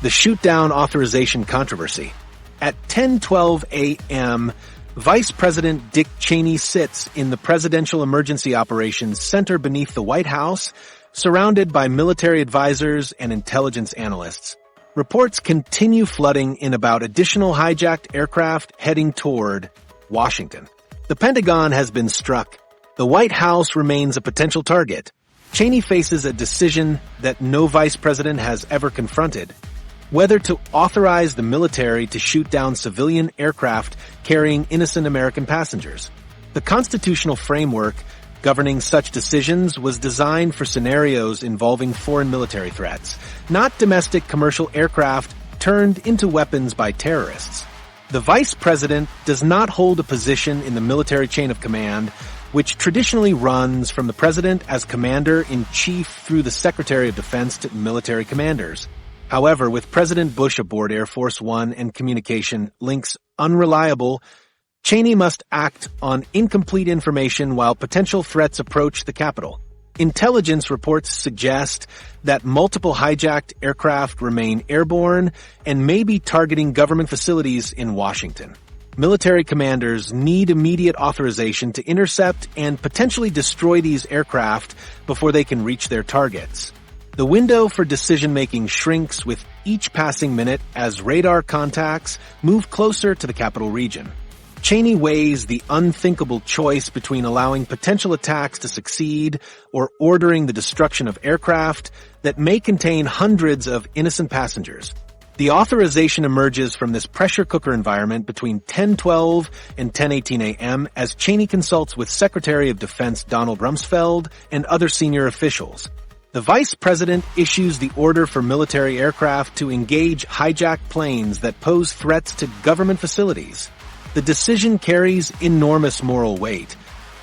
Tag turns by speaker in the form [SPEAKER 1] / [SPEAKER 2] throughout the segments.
[SPEAKER 1] The shoot-down authorization controversy. At 10:12 a.m., Vice President Dick Cheney sits in the Presidential Emergency Operations Center beneath the White House, surrounded by military advisors and intelligence analysts. Reports continue flooding in about additional hijacked aircraft heading toward Washington. The Pentagon has been struck. The White House remains a potential target. Cheney faces a decision that no vice president has ever confronted: whether to authorize the military to shoot down civilian aircraft carrying innocent American passengers. The constitutional framework governing such decisions was designed for scenarios involving foreign military threats, not domestic commercial aircraft turned into weapons by terrorists. The vice president does not hold a position in the military chain of command, which traditionally runs from the president as commander-in-chief through the Secretary of Defense to military commanders. However, with President Bush aboard Air Force One and communication links unreliable, Cheney must act on incomplete information while potential threats approach the Capitol. Intelligence reports suggest that multiple hijacked aircraft remain airborne and may be targeting government facilities in Washington. Military commanders need immediate authorization to intercept and potentially destroy these aircraft before they can reach their targets. The window for decision-making shrinks with each passing minute as radar contacts move closer to the capital region. Cheney weighs the unthinkable choice between allowing potential attacks to succeed or ordering the destruction of aircraft that may contain hundreds of innocent passengers. The authorization emerges from this pressure cooker environment between 10:12 and 10:18 a.m. as Cheney consults with Secretary of Defense Donald Rumsfeld and other senior officials. The vice president issues the order for military aircraft to engage hijacked planes that pose threats to government facilities. The decision carries enormous moral weight.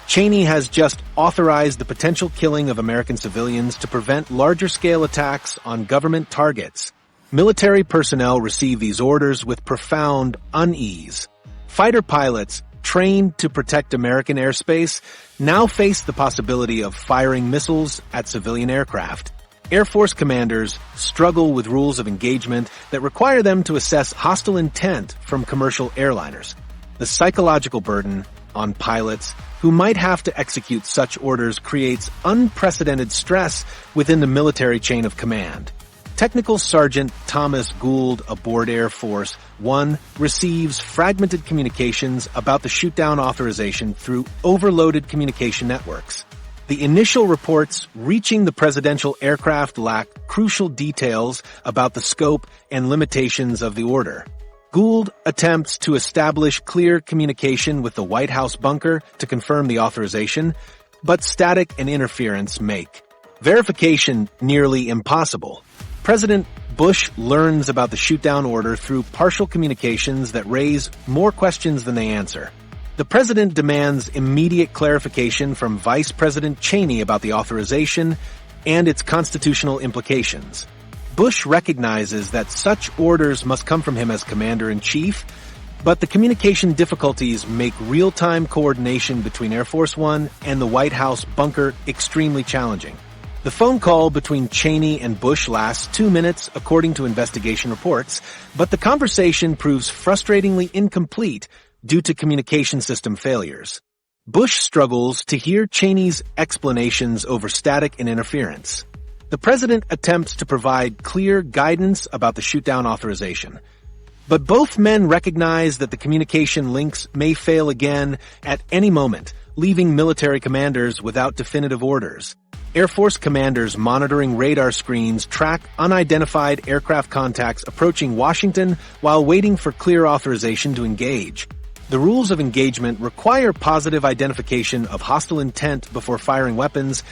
[SPEAKER 1] Cheney has just authorized the potential killing of American civilians to prevent larger-scale attacks on government targets. Military personnel receive these orders with profound unease. Fighter pilots, trained to protect American airspace, now face the possibility of firing missiles at civilian aircraft. Air Force commanders struggle with rules of engagement that require them to assess hostile intent from commercial airliners. The psychological burden on pilots who might have to execute such orders creates unprecedented stress within the military chain of command. Technical Sergeant Thomas Gould aboard Air Force One receives fragmented communications about the shoot-down authorization through overloaded communication networks. The initial reports reaching the presidential aircraft lack crucial details about the scope and limitations of the order. Gould attempts to establish clear communication with the White House bunker to confirm the authorization, but static and interference make verification nearly impossible. President Bush learns about the shoot-down order through partial communications that raise more questions than they answer. The president demands immediate clarification from Vice President Cheney about the authorization and its constitutional implications. Bush recognizes that such orders must come from him as commander-in-chief, but the communication difficulties make real-time coordination between Air Force One and the White House bunker extremely challenging. The phone call between Cheney and Bush lasts 2 minutes, according to investigation reports, but the conversation proves frustratingly incomplete due to communication system failures. Bush struggles to hear Cheney's explanations over static and interference. The president attempts to provide clear guidance about the shoot-down authorization. But both men recognize that the communication links may fail again at any moment, leaving military commanders without definitive orders. Air Force commanders monitoring radar screens track unidentified aircraft contacts approaching Washington while waiting for clear authorization to engage. The rules of engagement require positive identification of hostile intent before firing weapons,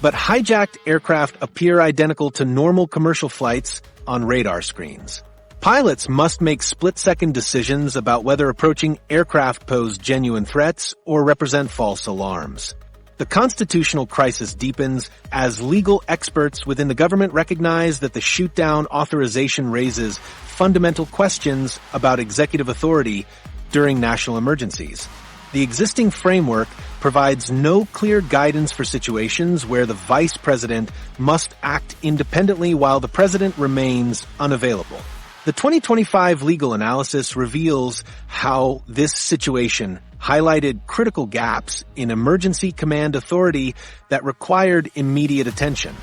[SPEAKER 1] but hijacked aircraft appear identical to normal commercial flights on radar screens. Pilots must make split-second decisions about whether approaching aircraft pose genuine threats or represent false alarms. The constitutional crisis deepens as legal experts within the government recognize that the shoot-down authorization raises fundamental questions about executive authority during national emergencies. The existing framework provides no clear guidance for situations where the vice president must act independently while the president remains unavailable. The 2025 legal analysis reveals how this situation highlighted critical gaps in emergency command authority that required immediate attention.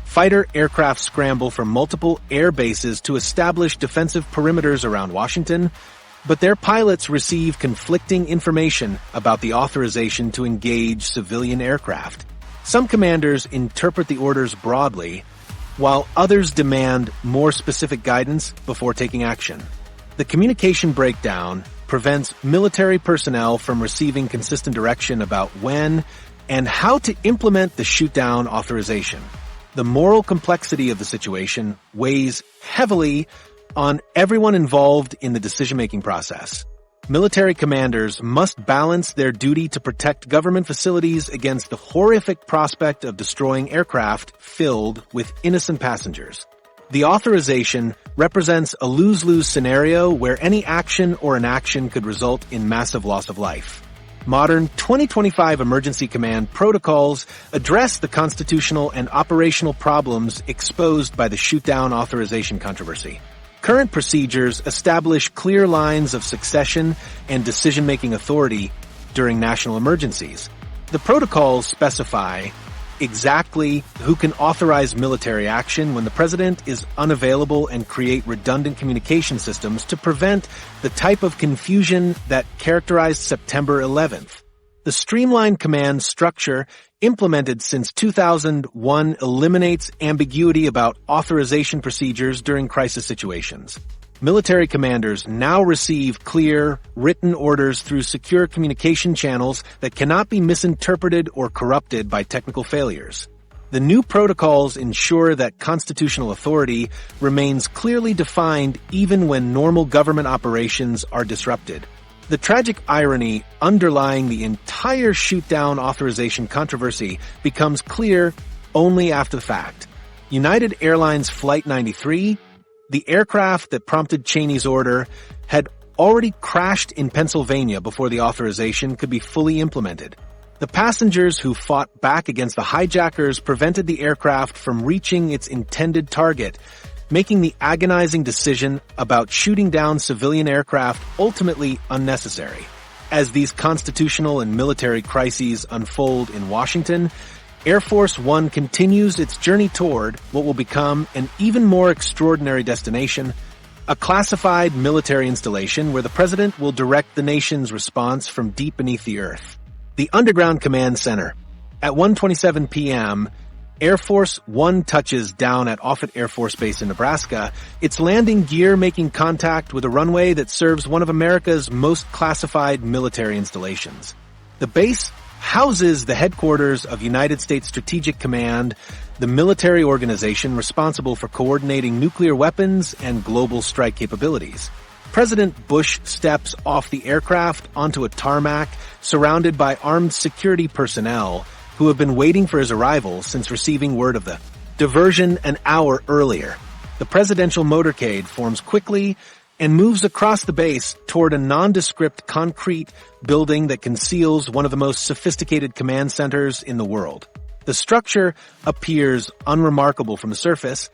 [SPEAKER 1] Fighter aircraft scramble from multiple air bases to establish defensive perimeters around Washington, but their pilots receive conflicting information about the authorization to engage civilian aircraft. Some commanders interpret the orders broadly, while others demand more specific guidance before taking action. The communication breakdown prevents military personnel from receiving consistent direction about when and how to implement the shoot-down authorization. The moral complexity of the situation weighs heavily on everyone involved in the decision-making process. Military commanders must balance their duty to protect government facilities against the horrific prospect of destroying aircraft filled with innocent passengers. The authorization represents a lose-lose scenario where any action or inaction could result in massive loss of life. Modern 2025 emergency command protocols address the constitutional and operational problems exposed by the shoot-down authorization controversy. Current procedures establish clear lines of succession and decision-making authority during national emergencies. The protocols specify exactly who can authorize military action when the president is unavailable and create redundant communication systems to prevent the type of confusion that characterized September 11th. The streamlined command structure implemented since 2001 eliminates ambiguity about authorization procedures during crisis situations. Military commanders now receive clear, written orders through secure communication channels that cannot be misinterpreted or corrupted by technical failures. The new protocols ensure that constitutional authority remains clearly defined even when normal government operations are disrupted. The tragic irony underlying the entire shoot-down authorization controversy becomes clear only after the fact. United Airlines Flight 93, the aircraft that prompted Cheney's order, had already crashed in Pennsylvania before the authorization could be fully implemented. The passengers who fought back against the hijackers prevented the aircraft from reaching its intended target, making the agonizing decision about shooting down civilian aircraft ultimately unnecessary. As these constitutional and military crises unfold in Washington, Air Force One continues its journey toward what will become an even more extraordinary destination, a classified military installation where the president will direct the nation's response from deep beneath the earth. The Underground Command Center. At 1:27 p.m., Air Force One touches down at Offutt Air Force Base in Nebraska, its landing gear making contact with a runway that serves one of America's most classified military installations. The base houses the headquarters of United States Strategic Command, the military organization responsible for coordinating nuclear weapons and global strike capabilities. President Bush steps off the aircraft onto a tarmac surrounded by armed security personnel who have been waiting for his arrival since receiving word of the diversion an hour earlier. The presidential motorcade forms quickly and moves across the base toward a nondescript concrete building that conceals one of the most sophisticated command centers in the world. The structure appears unremarkable from the surface,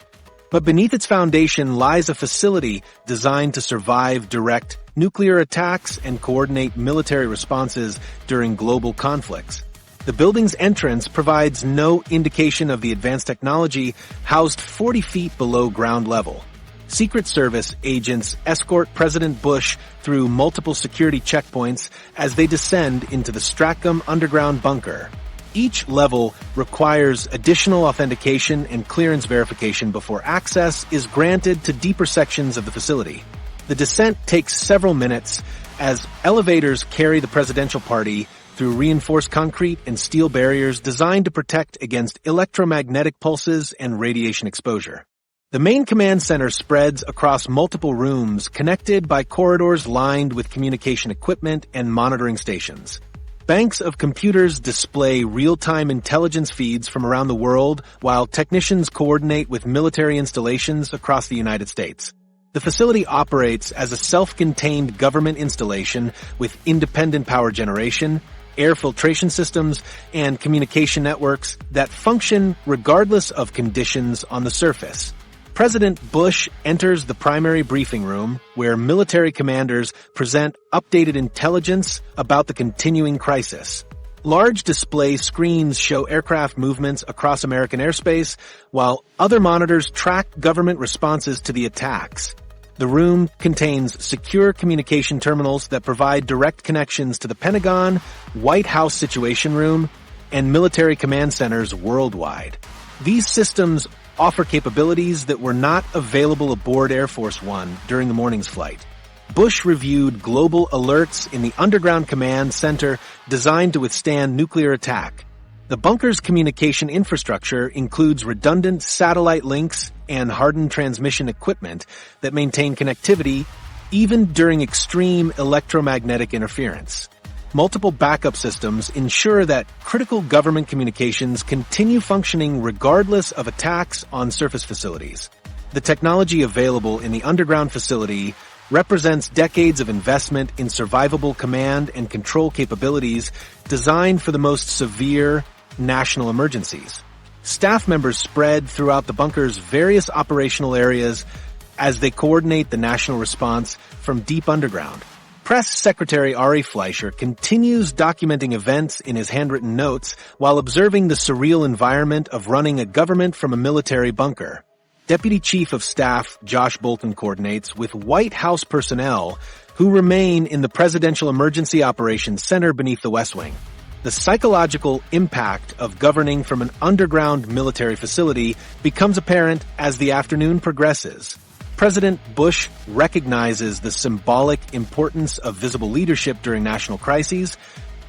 [SPEAKER 1] but beneath its foundation lies a facility designed to survive direct nuclear attacks and coordinate military responses during global conflicts. The building's entrance provides no indication of the advanced technology housed 40 feet below ground level. Secret Service agents escort President Bush through multiple security checkpoints as they descend into the Stratcom underground bunker. Each level requires additional authentication and clearance verification before access is granted to deeper sections of the facility. The descent takes several minutes as elevators carry the presidential party through reinforced concrete and steel barriers designed to protect against electromagnetic pulses and radiation exposure. The main command center spreads across multiple rooms connected by corridors lined with communication equipment and monitoring stations. Banks of computers display real-time intelligence feeds from around the world while technicians coordinate with military installations across the United States. The facility operates as a self-contained government installation with independent power generation, air filtration systems, and communication networks that function regardless of conditions on the surface. President Bush enters the primary briefing room where military commanders present updated intelligence about the continuing crisis. Large display screens show aircraft movements across American airspace, while other monitors track government responses to the attacks. The room contains secure communication terminals that provide direct connections to the Pentagon, White House Situation Room, and military command centers worldwide. These systems offer capabilities that were not available aboard Air Force One during the morning's flight. Bush reviewed global alerts in the Underground Command Center designed to withstand nuclear attack. The bunker's communication infrastructure includes redundant satellite links and hardened transmission equipment that maintain connectivity even during extreme electromagnetic interference. Multiple backup systems ensure that critical government communications continue functioning regardless of attacks on surface facilities. The technology available in the underground facility represents decades of investment in survivable command and control capabilities designed for the most severe national emergencies. Staff members spread throughout the bunker's various operational areas as they coordinate the national response from deep underground. Press Secretary Ari Fleischer continues documenting events in his handwritten notes while observing the surreal environment of running a government from a military bunker. Deputy Chief of Staff Josh Bolton coordinates with White House personnel who remain in the Presidential Emergency Operations Center beneath the West Wing. The psychological impact of governing from an underground military facility becomes apparent as the afternoon progresses. President Bush recognizes the symbolic importance of visible leadership during national crises,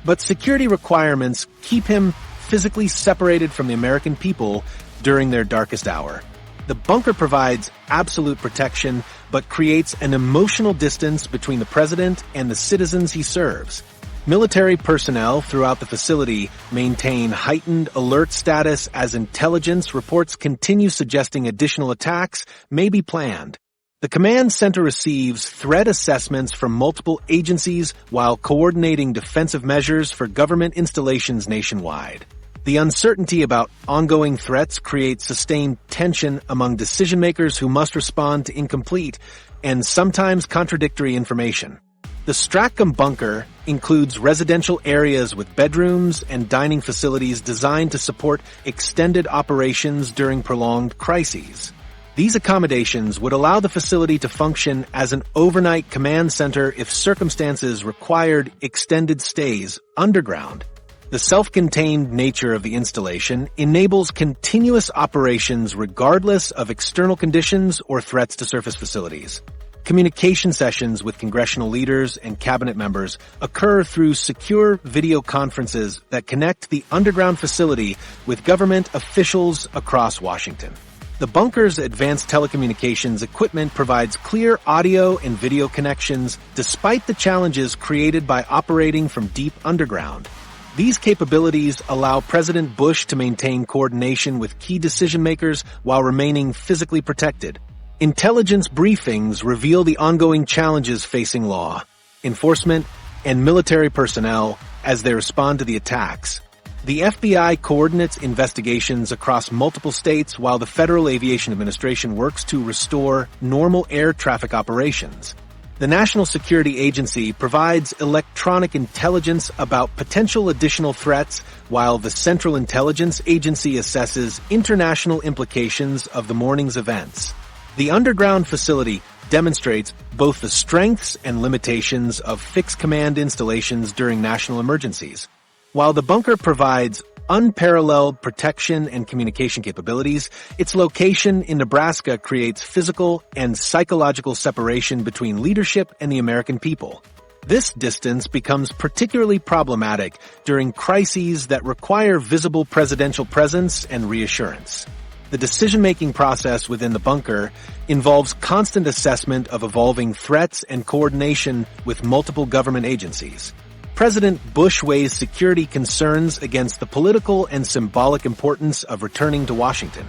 [SPEAKER 1] but security requirements keep him physically separated from the American people during their darkest hour. The bunker provides absolute protection, but creates an emotional distance between the president and the citizens he serves. Military personnel throughout the facility maintain heightened alert status as intelligence reports continue suggesting additional attacks may be planned. The command center receives threat assessments from multiple agencies while coordinating defensive measures for government installations nationwide. The uncertainty about ongoing threats creates sustained tension among decision-makers who must respond to incomplete and sometimes contradictory information. The Stratcom bunker includes residential areas with bedrooms and dining facilities designed to support extended operations during prolonged crises. These accommodations would allow the facility to function as an overnight command center if circumstances required extended stays underground. The self-contained nature of the installation enables continuous operations regardless of external conditions or threats to surface facilities. Communication sessions with congressional leaders and cabinet members occur through secure video conferences that connect the underground facility with government officials across Washington. The bunker's advanced telecommunications equipment provides clear audio and video connections despite the challenges created by operating from deep underground. These capabilities allow President Bush to maintain coordination with key decision-makers while remaining physically protected. Intelligence briefings reveal the ongoing challenges facing law, enforcement, and military personnel as they respond to the attacks. The FBI coordinates investigations across multiple states while the Federal Aviation Administration works to restore normal air traffic operations. The National Security Agency provides electronic intelligence about potential additional threats, while the Central Intelligence Agency assesses international implications of the morning's events. The underground facility demonstrates both the strengths and limitations of fixed command installations during national emergencies. While the bunker provides unparalleled protection and communication capabilities, its location in Nebraska creates physical and psychological separation between leadership and the American people. This distance becomes particularly problematic during crises that require visible presidential presence and reassurance. The decision-making process within the bunker involves constant assessment of evolving threats and coordination with multiple government agencies. President Bush weighs security concerns against the political and symbolic importance of returning to Washington.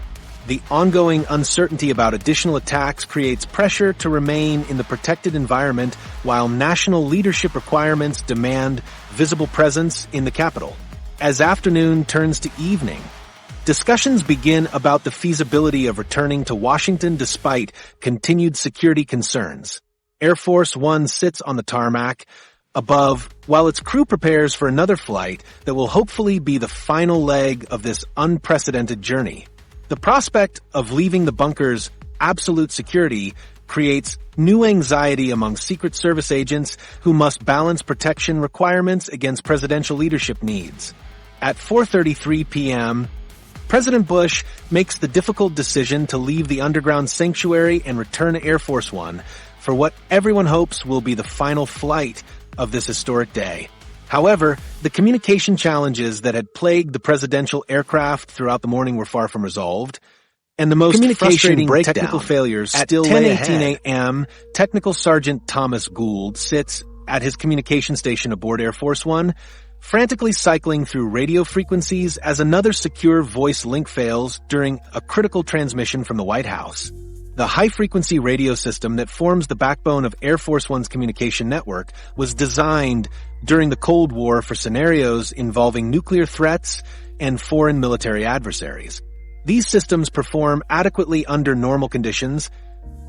[SPEAKER 1] The ongoing uncertainty about additional attacks creates pressure to remain in the protected environment while national leadership requirements demand visible presence in the capital. As afternoon turns to evening, discussions begin about the feasibility of returning to Washington despite continued security concerns. Air Force One sits on the tarmac above while its crew prepares for another flight that will hopefully be the final leg of this unprecedented journey. The prospect of leaving the bunker's absolute security creates new anxiety among Secret Service agents who must balance protection requirements against presidential leadership needs. At 4:33 p.m., President Bush makes the difficult decision to leave the underground sanctuary and return to Air Force One for what everyone hopes will be the final flight of this historic day. However, the communication challenges that had plagued the presidential aircraft throughout the morning were far from resolved, and the most frustrating technical failures still lay ahead. At 10:18 a.m., Technical Sergeant Thomas Gould sits at his communication station aboard Air Force One, frantically cycling through radio frequencies as another secure voice link fails during a critical transmission from the White House. The high-frequency radio system that forms the backbone of Air Force One's communication network was designed during the Cold War for scenarios involving nuclear threats and foreign military adversaries. These systems perform adequately under normal conditions,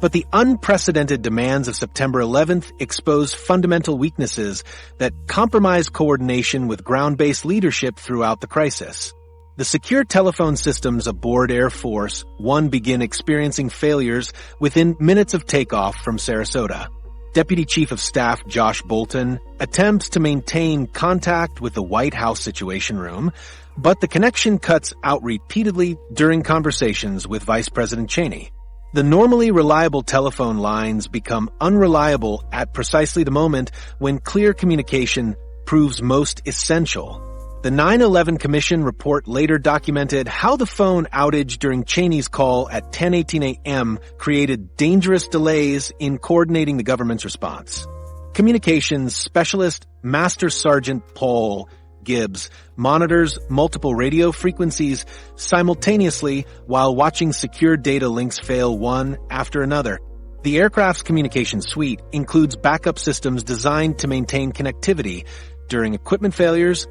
[SPEAKER 1] but the unprecedented demands of September 11th expose fundamental weaknesses that compromise coordination with ground-based leadership throughout the crisis. The secure telephone systems aboard Air Force One begin experiencing failures within minutes of takeoff from Sarasota. Deputy Chief of Staff Josh Bolten attempts to maintain contact with the White House Situation Room, but the connection cuts out repeatedly during conversations with Vice President Cheney. The normally reliable telephone lines become unreliable at precisely the moment when clear communication proves most essential. The 9/11 Commission report later documented how the phone outage during Cheney's call at 10:18 a.m. created dangerous delays in coordinating the government's response. Communications specialist Master Sergeant Paul Gibbs monitors multiple radio frequencies simultaneously while watching secure data links fail one after another. The aircraft's communication suite includes backup systems designed to maintain connectivity during equipment failures,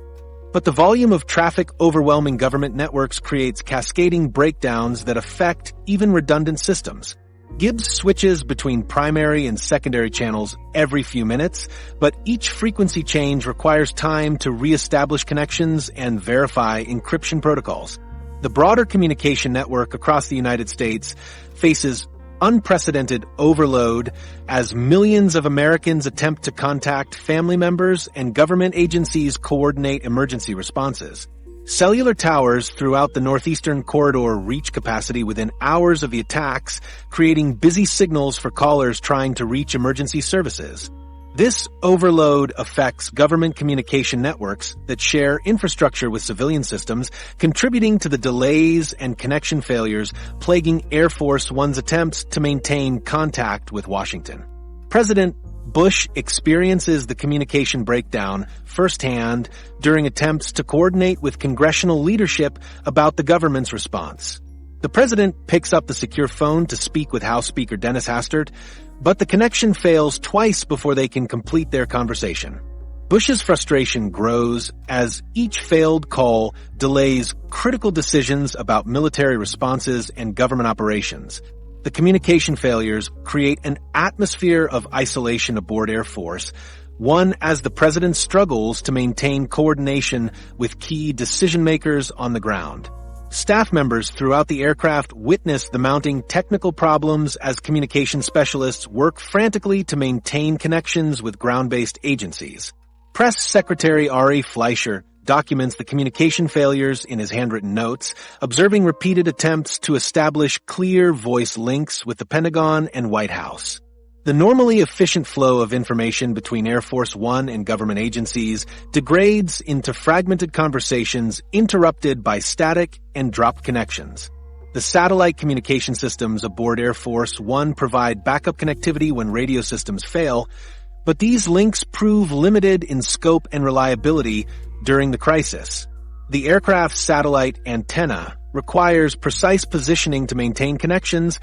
[SPEAKER 1] but the volume of traffic overwhelming government networks creates cascading breakdowns that affect even redundant systems. Gibbs switches between primary and secondary channels every few minutes, but each frequency change requires time to re-establish connections and verify encryption protocols. The broader communication network across the United States faces unprecedented overload as millions of Americans attempt to contact family members and government agencies coordinate emergency responses. Cellular towers throughout the northeastern corridor reach capacity within hours of the attacks, creating busy signals for callers trying to reach emergency services. This overload affects government communication networks that share infrastructure with civilian systems, contributing to the delays and connection failures plaguing Air Force One's attempts to maintain contact with Washington. President Bush experiences the communication breakdown firsthand during attempts to coordinate with congressional leadership about the government's response. The president picks up the secure phone to speak with House Speaker Dennis Hastert, but the connection fails twice before they can complete their conversation. Bush's frustration grows as each failed call delays critical decisions about military responses and government operations. The communication failures create an atmosphere of isolation aboard Air Force, one as the president struggles to maintain coordination with key decision-makers on the ground. Staff members throughout the aircraft witness the mounting technical problems as communication specialists work frantically to maintain connections with ground-based agencies. Press Secretary Ari Fleischer documents the communication failures in his handwritten notes, observing repeated attempts to establish clear voice links with the Pentagon and White House. The normally efficient flow of information between Air Force One and government agencies degrades into fragmented conversations interrupted by static and dropped connections. The satellite communication systems aboard Air Force One provide backup connectivity when radio systems fail, but these links prove limited in scope and reliability during the crisis. The aircraft's satellite antenna requires precise positioning to maintain connections,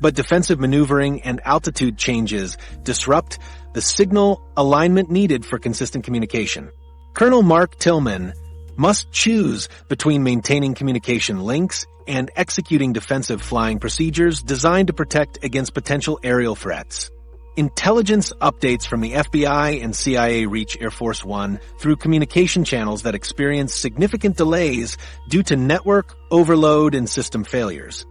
[SPEAKER 1] but defensive maneuvering and altitude changes disrupt the signal alignment needed for consistent communication. Colonel Mark Tillman must choose between maintaining communication links and executing defensive flying procedures designed to protect against potential aerial threats. Intelligence updates from the FBI and CIA reach Air Force One through communication channels that experience significant delays due to network overload and system failures.